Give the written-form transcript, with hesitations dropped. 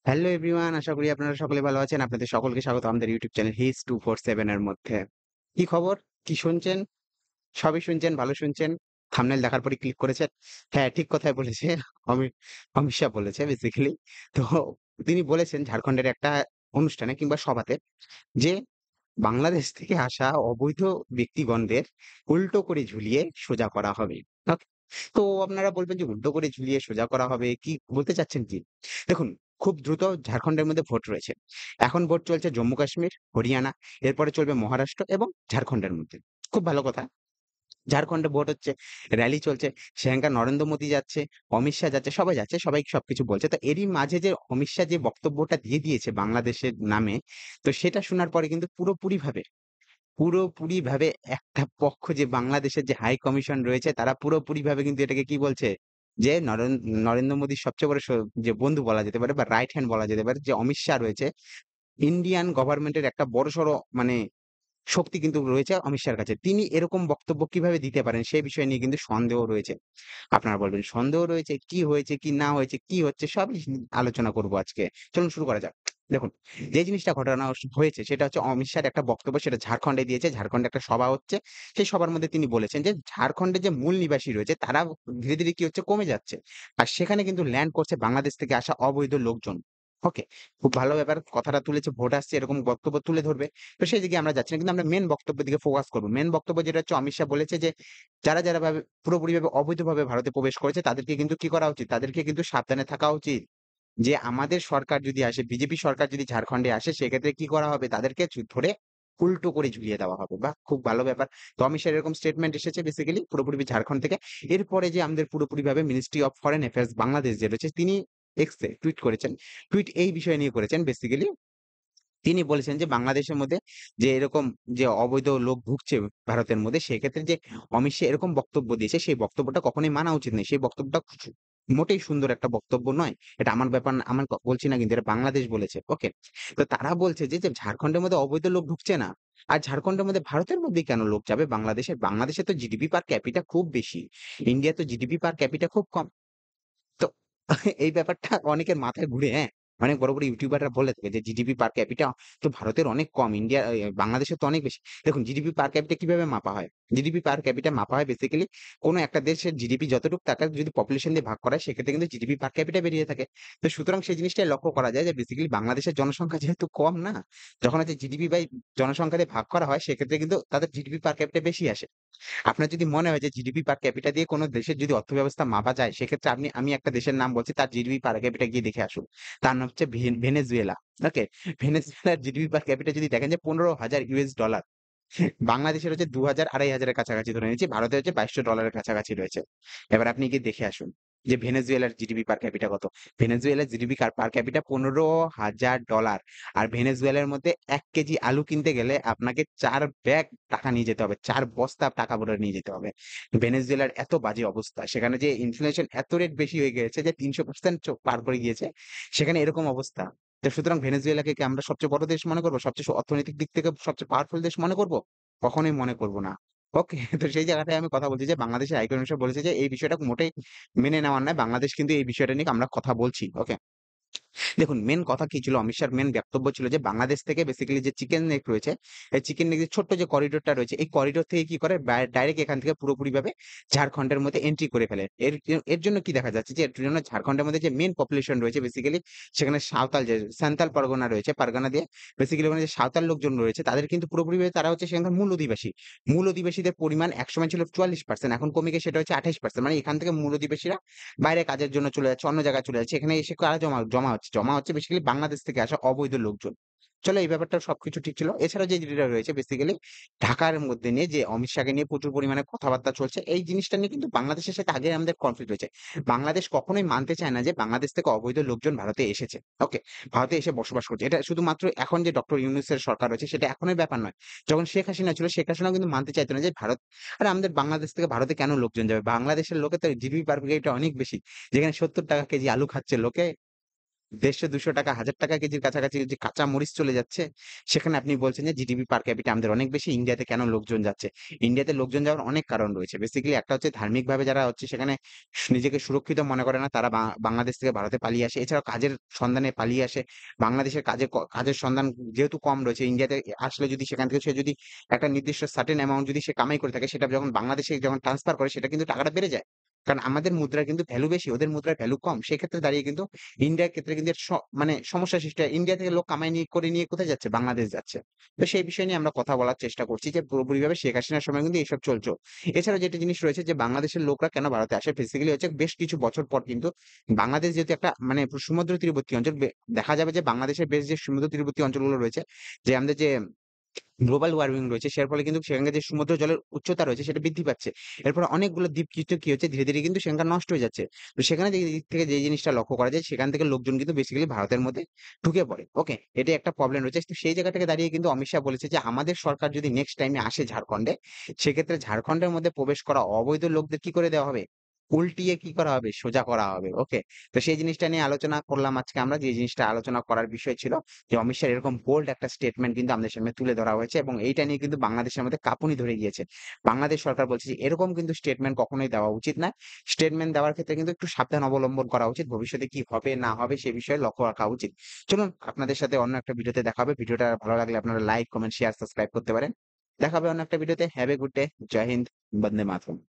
Hello everyone, আশা করি আপনারা সকলে ভালো আছেন। আপনাদের সকলকে স্বাগত আমাদের ইউটিউব চ্যানেল হিজ 247 এর মধ্যে। কি খবর? কি শুনছেন? সবই শুনছেন, ভালো শুনছেন। থাম্বনেল দেখার পরে ক্লিক করেছেন। হ্যাঁ, ঠিক কথাই বলেছে। অমি অমিত শাহ বলেছে বেসিক্যালি। তো তিনি বলেছেন ঝাড়খণ্ডের একটা অনুষ্ঠানে কিংবা সভাতে যে বাংলাদেশ থেকে আসা অবৈধ ব্যক্তিগণদের উল্টো করে ঝুলিয়ে সোজা করা হবে। ওকে? তো আপনারা বলবেন যে উল্টো করে ঝুলিয়ে সোজা করা হবে, কি বলতে চাচ্ছেন কি? দেখুন, খুব দ্রুত ঝাড়খণ্ডের মধ্যে ভোট রয়েছে। এখন ভোট চলছে জম্মু কাশ্মীর, হরিয়ানা, এরপরে চলবে মহারাষ্ট্র এবং ঝাড়খণ্ডের মধ্যে। খুব ভালো কথা। ঝাড়খণ্ডে ভোট হচ্ছে, র‍্যালি চলছে, সেখানকার নরেন্দ্র মোদী যাচ্ছে, অমিত শাহ যাচ্ছে, সবাই যাচ্ছে, সবাই সবকিছু বলছে। তো এরই মাঝে যে অমিত শাহ যে বক্তব্যটা দিয়ে দিয়েছে বাংলাদেশের নামে, তো সেটা শোনার পরে কিন্তু পুরোপুরিভাবে একটা পক্ষ, যে বাংলাদেশের যে হাই কমিশন রয়েছে, তারা পুরোপুরিভাবে কিন্তু এটাকে কি বলছে? যে নরেন্দ্র মোদীর সবচেয়ে বড় যে বন্ধু বলা যেতে পারে বা রাইট হ্যান্ড বলা যেতে পারে, যে অমিত শাহ রয়েছে, ইন্ডিয়ান গভর্নমেন্টের একটা বড়সড় মানে শক্তি কিন্তু রয়েছে অমিত শাহর কাছে। তিনি এরকম বক্তব্য কিভাবে দিতে পারেন সে বিষয় নিয়ে কিন্তু সন্দেহ রয়েছে। আপনারা বলবেন সন্দেহ রয়েছে, কি হয়েছে, কি না হয়েছে, কি হচ্ছে, সবই আলোচনা করব আজকে। চলুন শুরু করা যাক। দেখুন, যে জিনিসটা ঘটনা হয়েছে সেটা হচ্ছে অমিত শাহর একটা বক্তব্য, সেটা ঝাড়খণ্ডে দিয়েছে। ঝাড়খণ্ডে একটা সভা হচ্ছে। সেই সভার মধ্যে তিনি বলেছেন যে ঝাড়খণ্ডে যে মূল নিবাসী রয়েছে তারা ধীরে, ধীরে কি হচ্ছে? কমে যাচ্ছে। আর সেখানে কিন্তু ল্যান্ড করছে বাংলাদেশ থেকে আসা অবৈধ লোকজন। ওকে? খুব ভালো ব্যাপার। কথাটা তুলেছে, ভোট আসছে, এরকম বক্তব্য তুলে ধরবে। তো সেই দিকে আমরা যাচ্ছি না। কিন্তু আমরা মেইন বক্তব্যের দিকে ফোকাস করব। মেইন বক্তব্য যেটা হচ্ছে, অমিত শাহ বলেছে যে যারা ভাবে পুরোপুরিভাবে অবৈধভাবে ভারতে প্রবেশ করেছে তাদেরকে কিন্তু কি করা উচিত? তাদেরকে কিন্তু সাবধানে থাকা উচিত। যে আমাদের সরকার যদি আসে, বিজেপি সরকার যদি ঝাড়খণ্ডে আসে, সেক্ষেত্রে কি করা হবে? তাদেরকে ধরে উল্টো করে ঝুলিয়ে দেওয়া হবে। বাহ! খুব ভালো ব্যাপার। তো অমিত শাহর এরকম স্টেটমেন্ট এসেছে বেসিক্যালি পুরোপুরি ঝাড়খণ্ড থেকে। এরপরে যে আমাদের পুরোপুরিভাবে ministry of foreign affairs Bangladesh যে রয়েছে, তিনি এক্স এ টুইট করেছেন। টুইট এই বিষয় নিয়ে করেছেন বেসিক্যালি। তিনি বলেছেন যে বাংলাদেশের মধ্যে যে এরকম যে অবৈধ লোক ঢুকছে ভারতের মধ্যে, সেক্ষেত্রে যে অমিত শাহ এরকম বক্তব্য দিয়েছে, সেই বক্তব্যটা কখনোই মানা উচিত নয়। সেই বক্তব্যটা মোটেই সুন্দর একটা বক্তব্য নয়। এটা আমার ব্যাপার না, আমার বলছি না, কিন্তু এটা বাংলাদেশ বলেছে। ওকে? তো তারা বলছে যে ঝাড়খণ্ডের মধ্যে অবৈধ লোক ঢুকছে না। আর ঝাড়খণ্ডের মধ্যে ভারতের মধ্যেই কেন লোক যাবে বাংলাদেশে? বাংলাদেশে তো জিডিপি পার ক্যাপিটা খুব বেশি। ইন্ডিয়া তো জিডিপি পার ক্যাপিটা খুব কম। তো এই ব্যাপারটা অনেকের মাথায় ঘুরে, হ্যাঁ? অনেক বড়, বড় ইউটিউবাররা বলে থাকে যে জিডিপি পার ক্যাপিটা তো ভারতের অনেক কম। বাংলাদেশের তো অনেক বেশি। দেখুন, জিডিপি পার ক্যাপিটা কিভাবে মাপা হয়? জিডিপি পার ক্যাপিটা মাপা হয় বেসিক্যালি কোন একটা দেশের জিডিপি যতটুকু টাকা যদি পপুলেশন দিয়ে ভাগ করা হয়, সেক্ষেত্রে কিন্তু জিডিপি পার ক্যাপিটা বেরিয়ে থাকে। তো সুতরাং সেই জিনিসটাই লক্ষ্য করা যায় যে বেসিক্যালি বাংলাদেশের জনসংখ্যা যেহেতু কম না, যখন হচ্ছে জিডিপি বাই জনসংখ্যা দিয়ে ভাগ করা হয়, সেক্ষেত্রে কিন্তু তাদের জিডিপি পার ক্যাপিটা বেশি আসে। আপনার যদি মনে হয় যে জিডিপি পার ক্যাপিটা দিয়ে কোন দেশের যদি অর্থব্যবস্থা মাপা যায়, সেক্ষেত্রে আমি একটা দেশের নাম বলছি, তার জিডিপি পার ক্যাপিটা গিয়ে দেখে আসুন। তার নাম হচ্ছে ভেনেজুয়েলা। ওকে? ভেনেজুয়েলার জিডিপি পার ক্যাপিটা যদি দেখেন যে $15,000, বাংলাদেশের হচ্ছে ২,০০০ ২,৫০০ এর কাছাকাছি ধরে নিয়েছি। ভারতের হচ্ছে $২২০০ কাছাকাছি রয়েছে। এবার আপনি গিয়ে দেখে আসুন যে ভেনেজুয়েলার জিডিপি পার ক্যাপিটা কত? ভেনেজুয়েলার জিডিপি পার ক্যাপিটা $15,000। আর ভেনেজুয়েলার মধ্যে ১ কেজি আলু কিনতে গেলে আপনাকে ৪ ব্যাগ টাকা নিয়ে যেতে হবে। ৪ বস্তা টাকা ভরে নিয়ে যেতে হবে। ভেনেজুয়েলার এত বাজে অবস্থা। সেখানে যে ইনফ্লেশন এত রেট বেশি হয়ে গিয়েছে যে ৩০০% পার করে গিয়েছে। সেখানে এরকম অবস্থা। তো সুতরাং ভেনেজুয়েলাকে কি আমরা সবচেয়ে বড় দেশ মনে করব? সবচেয়ে অর্থনৈতিক দিক থেকে সবচেয়ে পাওয়ারফুল দেশ মনে করব? কখনোই মনে করব না। ওকে? তো সেই জায়গাটায় আমি কথা বলছি যে বাংলাদেশের হাই কমিশন বলেছে যে এই বিষয়টা মোটেই মেনে নেওয়ার নয়। বাংলাদেশ কিন্তু এই বিষয়টা নিয়ে আমরা কথা বলছি। ওকে? দেখুন, মেইন কথা কি ছিল? অমিত শাহর মেইন বক্তব্য ছিল যে বাংলাদেশ থেকে বেসিক্যালি যে চিকেন নেক রয়েছে, এই চিকেন নেক যে ছোট্ট যে করিডোরটা রয়েছে, এই করিডোর থেকে কি করে ডাইরেক্ট এখান থেকে পুরোপুরিভাবে ঝাড়খণ্ডের মধ্যে এন্ট্রি করে ফেলে। এর জন্য কি দেখা যাচ্ছে যে এর জন্য ঝাড়খণ্ডের মধ্যে যে মেইন পপুলেশন রয়েছে বেসিক্যালি, সেখানে সাঁওতাল যে সান্তাল পরগনা রয়েছে, পারগানা দিয়ে বেসিক্যালি ওখানে যে সাঁওতাল লোকজন রয়েছে, তাদের কিন্তু পুরোপুরিভাবে তারা হচ্ছে সেখানকার মূল অধিবাসী। মূল অধিবাসীদের পরিমাণ একসময় ছিল ৪৪%, এখন কমে গিয়ে সেটা হচ্ছে ২৮%। মানে এখান থেকে মূল অধিবাসীরা বাইরে কাজের জন্য চলে যাচ্ছে, অন্য জায়গায় চলে যাচ্ছে। এখানে এসে কারা জমা হচ্ছে? জমা হচ্ছে বেসিক্যালি বাংলাদেশ থেকে আসা অবৈধ লোকজন। চলো, এই ব্যাপারটা সবকিছু ঠিক ছিল। এছাড়াও যে জিনিসটা রয়েছে বেসিক্যালি ঢাকার মধ্যে নিয়ে যে অমিত শাহকে নিয়ে প্রচুর পরিমাণে কথাবার্তা চলছে। এই জিনিসটা নিয়ে কিন্তু বাংলাদেশের সাথে আগে আমাদের কনফ্লিক্ট হয়েছে। বাংলাদেশ কখনোই মানতে চায় না যে বাংলাদেশ থেকে অবৈধ লোকজন ভারতে এসেছে। ওকে? ভারতে এসে বসবাস করছে। এটা শুধুমাত্র এখন যে ডক্টর ইউনূসের সরকার রয়েছে সেটা এখনের ব্যাপার নয়। যখন শেখ হাসিনা ছিল, শেখ হাসিনাও কিন্তু মানতে চাইতো না যে আরে আমাদের বাংলাদেশ থেকে ভারতে কেন লোকজন যাবে? বাংলাদেশের লোকের তো জিডিপি পার ক্যাপিটা অনেক বেশি। যেখানে ৳৭০ কেজি আলু খাচ্ছে লোকে, 150-200 টাকা, ৳1000 কেজির কাছাকাছি যে কাঁচা মরিচ চলে যাচ্ছে, সেখানে আপনি বলছেন যে জিডিপি পার ক্যাপিটা আমাদের অনেক বেশি, ইন্ডিয়াতে কেন লোকজন যাচ্ছে? ইন্ডিয়াতে লোকজন যাওয়ার অনেক কারণ রয়েছে। বেসিক্যালি একটা হচ্ছে ধার্মিকভাবে যারা হচ্ছে সেখানে নিজেকে সুরক্ষিত মনে করে না, তারা বাংলাদেশ থেকে ভারতে পালিয়ে আসে। এছাড়াও কাজের সন্ধানে পালিয়ে আসে। বাংলাদেশের কাজের সন্ধান যেহেতু কম রয়েছে, ইন্ডিয়াতে আসলে যদি সেখান থেকে সে যদি একটা নির্দিষ্ট সার্টেন অ্যামাউন্ট যদি সে কামাই করে থাকে, সেটা যখন বাংলাদেশে যখন ট্রান্সফার করে, সেটা কিন্তু টাকাটা বেড়ে যায়। কারণ আমাদের মুদ্রার কিন্তু ভ্যালু বেশি, ওদের মুদ্রার ভ্যালু কম। সেক্ষেত্রে দাঁড়িয়ে কিন্তু ইন্ডিয়ার ক্ষেত্রে কিন্তু এর মানে সমস্যা সৃষ্টি হয়। ইন্ডিয়া থেকে লোক কামাই নিয়ে কোথায় যাচ্ছে? বাংলাদেশ যাচ্ছে। তো সেই বিষয় নিয়ে আমরা কথা বলার চেষ্টা করছি যে পুরোপুরিভাবে শেখ হাসিনার সময় কিন্তু এসব চলতো। এছাড়াও যেটা জিনিস রয়েছে যে বাংলাদেশের লোকরা কেন ভারতে আসে? বেসিক্যালি হচ্ছে বেশ কিছু বছর পর কিন্তু বাংলাদেশ যেহেতু একটা মানে সমুদ্র তীরবর্তী অঞ্চল, দেখা যাবে যে বাংলাদেশের বেশ যে সমুদ্র তীরবর্তী অঞ্চলগুলো রয়েছে, যে আমাদের যে গ্লোবাল ওয়ার্মিং রয়েছে, সের ফলে কিন্তু সেখানকার যে সমুদ্র জলের উচ্চতা রয়েছে সেটা বৃদ্ধি পাচ্ছে। এরপর অনেকগুলো দ্বীপ কিন্তু কি হচ্ছে, ধীরে ধীরে কিন্তু সেখানকার নষ্ট হয়ে যাচ্ছে। তো সেখানে যে দিক থেকে যে জিনিসটা লক্ষ্য করা যায়, সেখান থেকে লোকজন কিন্তু বেসিক্যালি ভারতের মধ্যে ঢুকে পড়ে। ওকে? এটাই একটা প্রবলেম রয়েছে। তো সেই জায়গা থেকে দাঁড়িয়ে কিন্তু অমিত শাহ বলেছে যে আমাদের সরকার যদি নেক্সট টাইমে আসে ঝাড়খণ্ডে, সেক্ষেত্রে ঝাড়খণ্ডের মধ্যে প্রবেশ করা অবৈধ লোকদের কি করে দেওয়া হবে? উল্টিয়ে কি করা হবে? সোজা করা হবে। ওকে? তো সেই জিনিসটা নিয়ে আলোচনা করলাম আজকে আমরা, যে জিনিসটা আলোচনা করার বিষয় ছিল যে অমিত শাহর এরকম বোল্ড একটা স্টেটমেন্ট কিন্তু আমাদের সামনে তুলে ধরা হয়েছে, এবং এইটা নিয়ে কিন্তু বাংলাদেশের মধ্যে কাঁপুনি ধরে গিয়েছে। বাংলাদেশ সরকার বলছে যে এরকম কিন্তু স্টেটমেন্ট কখনোই দেওয়া উচিত না। স্টেটমেন্ট দেওয়ার ক্ষেত্রে কিন্তু একটু সাবধান অবলম্বন করা উচিত। ভবিষ্যতে কি হবে না হবে সে বিষয়ে লক্ষ্য রাখা উচিত। চলুন, আপনাদের সাথে অন্য একটা ভিডিওতে দেখা হবে। ভিডিওটা ভালো লাগলে আপনারা লাইক, কমেন্ট, শেয়ার, সাবস্ক্রাইব করতে পারেন। দেখা হবে অন্য একটা ভিডিওতে। Have a good day. জয় হিন্দ। বন্দে মাতরম।